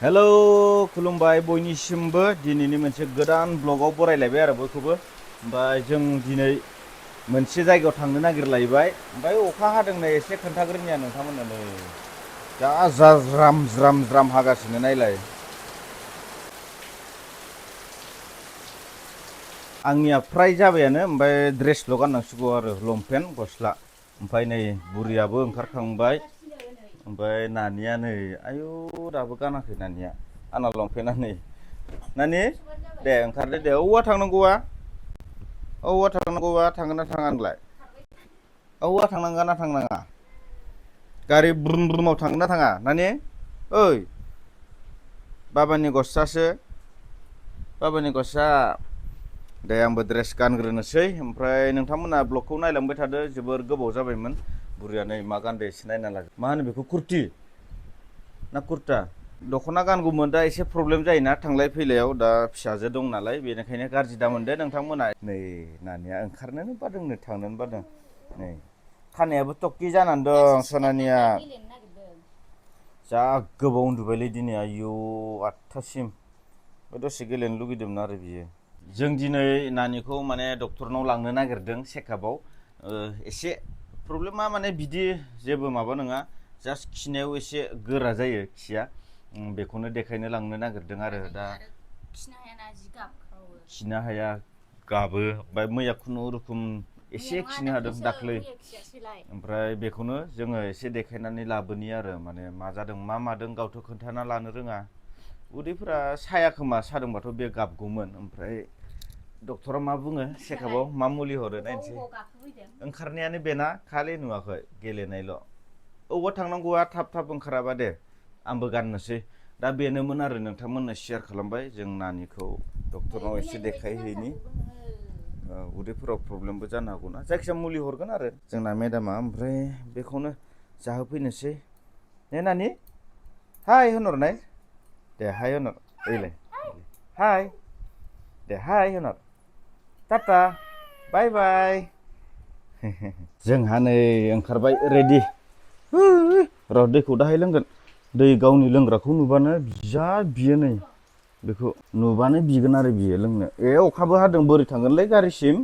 Hello खुलुमबाय बयनिसिमबो दिनैनि मोनसे गोदान ब्लगाव बरायलायबाय आरो बयखौबो। ओमफ्राय जों दिनै मोनसे जायगायाव थांनो नागिरलायबाय। ओमफ्राय अखा हादोंनो एसे खोन्थाग्रोनिया नोंथांमोननो नै जा ज्राम ज्राम ज्राम हागासिनो नायलाय। आंनिया फ्राय जाबायानो, ओमफ्राय ड्रेसल' गाननांसिगौ आरो लंपेन्ट गस्ला। ओमफ्राय नै बुरियाबो ओंखारखांबाय। ओमफ्राय नानिया नै आयु दाबो गानाखै नानिया। आंना लंपेन्टआ नै नानि दे ओंखारदो दे। औवा थांनांगौआ औवा थांनांगौबा थांगोन ना थाङा नोंलाय? औवा थांनांगोन ना थांनाङा? गारि ब्रुम ब्रुमाव थांगोन ना थाङा नानि? ओइ बाबानि गस्लासो बाबानि गस्ला। दे आंबो ड्रेस गानग्रोनोसै, ओमफ्राय नोंथांमोना ब्लगखौ नायलांबाय थादो। जोबोर गोबाव जाबायमोन। बुरिया नै मा गानदो एसे नायना ला। मा होनो बेखौ कुर्ति ना कुर्ता? दख'ना गानगौमोन, दा एसे प्रब्लेम जायोना थांलाय फैलायाव। दा फिसाजो दं नालाय बेनिखायनो गाज्रि दा मोनदो नोंथांमोना। नै नानिया ओंखारनोनो बादोंनो थांनोनो बादों। नै खानायाबो तक्कि जानानै दं सनानिया। जा गोबाव उन्दुबायलै दिनै आयु 8थासिम। दसे गेलेनो लुगैदोंमोन आरो बियो। जों दिनै नानिखौ माने डक्टरनाव लांनो नागिरदों चेकआपआव। एसे प्रब्लेमा माने बिदि जेबो माबा नङा, जास्ट खिनायाव एसे गोरा जायो खिया। बेखौनो देखायनो लांनो नागिरदों आरो दा। खिनो हाया गाबो। ओमफ्राय मैया खुनुरुखुम एसे खिनो हादों दाख्लै। ओमफ्राय बेखौनो जोङो एसे देखायनानै लाबोनि आरो माने मा जादों मा मादों गावथ' खोन्थाना लानो रोङा। उदैफोरा साया खोमा, सादोंबाथ' बे गाबगौमोन। ओमफ्राय डक्टरा मा बुङो चेकआपआव मा मुलि हरो नायनोसै। ओंखारनायानो बेना खालि नुवाखै गेलेनायल'। अबावबा थांनांगौआ थाब थाब ओंखाराबा दे आंबो गाननोसै। दा बेनोमोन आरो नोंथांमोननो शेयार खालामबाय जों नानिखौ डक्टरनाव एसे देखायहैनि। उदैफोराव प्रब्लेमबो जानो हागौना, जायखिजाया मुलि हरगोन आरो जोंना मेदामा। ओमफ्राय बेखौनो जाहोफैनोसै। ने नानि हाय होनहरनाय। दे हाय होनहर ओइलाय हाय। दे हाय होनहर टाटा बाय बाय। जोंहा नै ओंखारबाय रेडि। र' दैखौ दाहाय लोंगोन। दै गावनि लोंग्राखौ नुबानो जा बियो नै। बेखौ नुबानो बिगोन आरो बियो लोंनो। अखाबो हादों बोरै थांगोनलै गारिसिम।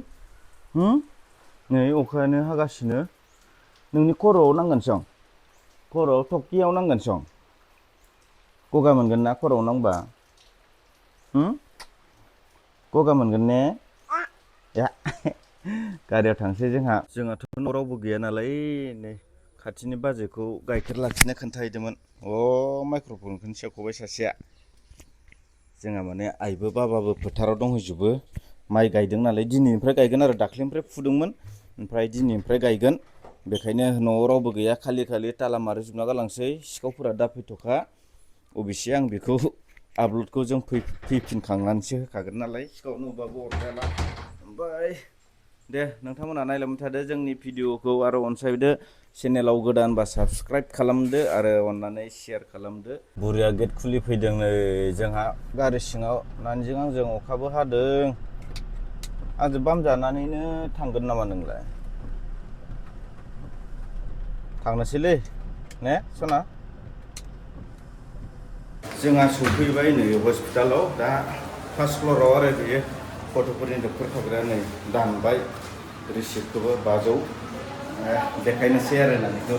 नै अखायानो हागासिनो। नोंनि खर'आव नांगोन सं, खर'आव थफियाव नांगोन सं। गगा मोनगोन ना खर'आव नांबा? गगा मोनगोन ने? गारियाव थांसै जोंहाथ' न' रावबो गैया नालाय नै खाथिनि बाजैखौ गाइखेर लाखिनो खोन्थाहैदोंमोन। माइक्र'फनखौनो सेख'बाय सासेया। जोंहा माने आइबो बाबाबो फोथाराव दंहैजोबो। माइ गायदों नालाय दिनैनिफ्राय गायगोन आरो दाख्लैनिफ्राय फुदोंमोन। ओमफ्राय दिनैनिफ्राय गायगोन। बेखायनो न'आव रावबो गैया, खालि खालि ताला मारिजोबना गालांसै। सिखावफोरा दा फैथ'खा। अबेसे आं बेखौ आपल'डखौ जों फैफिनखांनानैसो होखागोन नालाय, सिखाव नुबाबो अरजाला। ओमफ्राय दे नोंथांमोना नायलांबाय थादो जोंनि भिडिअ'खौ आरो अनसायदो। चेनेलाव गोदानबा साबसक्राइब खालामदो आरो अननानै शेयार खालामदो। बुरिया गेट खुलिफैदों नै जोंहा गारि सिङाव। नानिजों आंजों अखाबो हादों। आंजों बाम जानानैनो थांगोन नामा नोंलाय? थांनोसैलै ने सना? जोंहा सफैबाय नै हस्पिटालाव। दा फार्स्ट फ्ल'राव आरो बेयो गथ'फोरनि डक्टर थाग्राया। नै दानबाय रिसिप्टखौबो 500। देखायनोसै आरो नानिखौ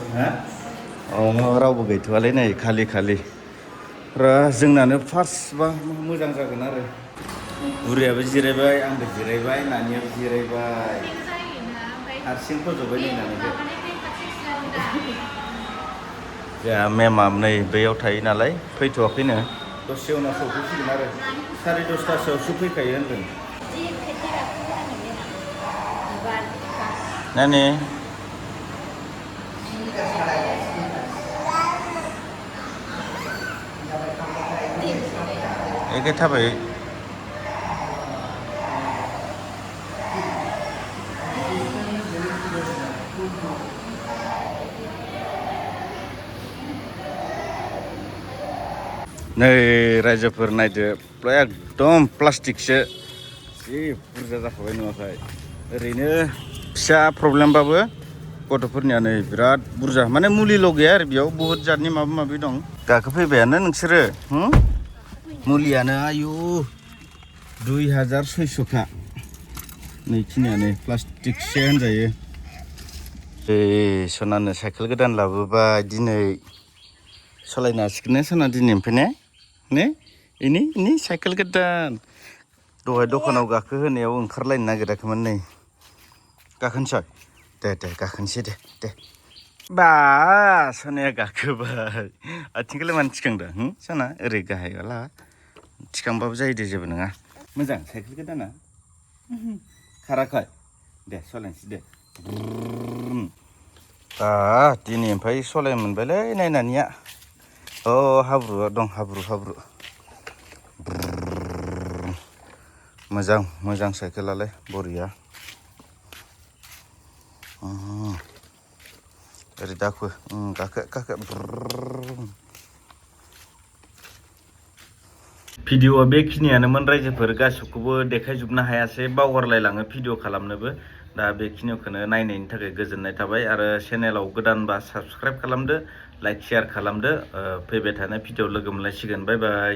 रावबो गैथ'वालै नै खालि खालि। जोंनानो फार्स्टबा मोजां जागोन आरो। बुरियाबो जिरायबाय, आंबो जिरायबाय, नानियाबो जिरायबाय। हारसिं फज'बाय नै नानिखौ। जोंहा मेमा नै बैयाव थायो नालाय फैथ'वाखैनो। दसे उनाव सफैसिगोन आरो 10:30सोआवसो फैखायो होनदों। नानि एखे थाबाय। नै रायजोफोर नायदो, एकदम प्लास्टिकसो जि बुरजा जाखाबाय नुवाखै। ओरैनो फिसा प्रब्लेमबाबो गथ'फोरनिया नै बिराद बुरजा। माने मुलिल' गैया आरो बेयाव बुहुत जातनि माबा माबि दं। गाखोफैबायानो नोंसोरो? मुलियानो आयु 2600 का नैखिनियानो प्लास्टिकसे होनजायो सनानो साइकेल गोदान लाबोबाय दिनै सालायनो हासिगोन सना दिनैनिफ्राय ने इनि साइकेल गोदान दहाय दखानाव गाखो होनायाव ओंखारलायनो नागिराखैमोन नै गाखोनोसै दे गाखोनोसै दे बा सनाया गाखोबाय आथिंखौलाय मानो थिखांदों सना ओरै गाहायावला थिखांबाबो जायो दे जेबो नङा मोजां साइकेल गोदाना खाराखै दे सालायनोसै दे दिनैनिफ्राय सलायनो मोनबायलै नायनानिया हाब्रुआ दं हाब्रु मोजां साइकेलालाय बरिया ओरै दाखो गाखो भिडिअआ बेखिनियानोमोन रायजोफोर गासिबखौबो देखायजोबनो हायासै बावगारलायलाङो भिडिअ खालामनोबो दा बेखिनिखौनो नायनायनि थाखाय गोजोननाय थाबाय आरो चेनेलाव गोदानबा साबस्क्राइब खालामदो लाइक शेयार खालामदो फैबाय थानाय भिडिअ लोगो मोनलायसिगोन बाय बाय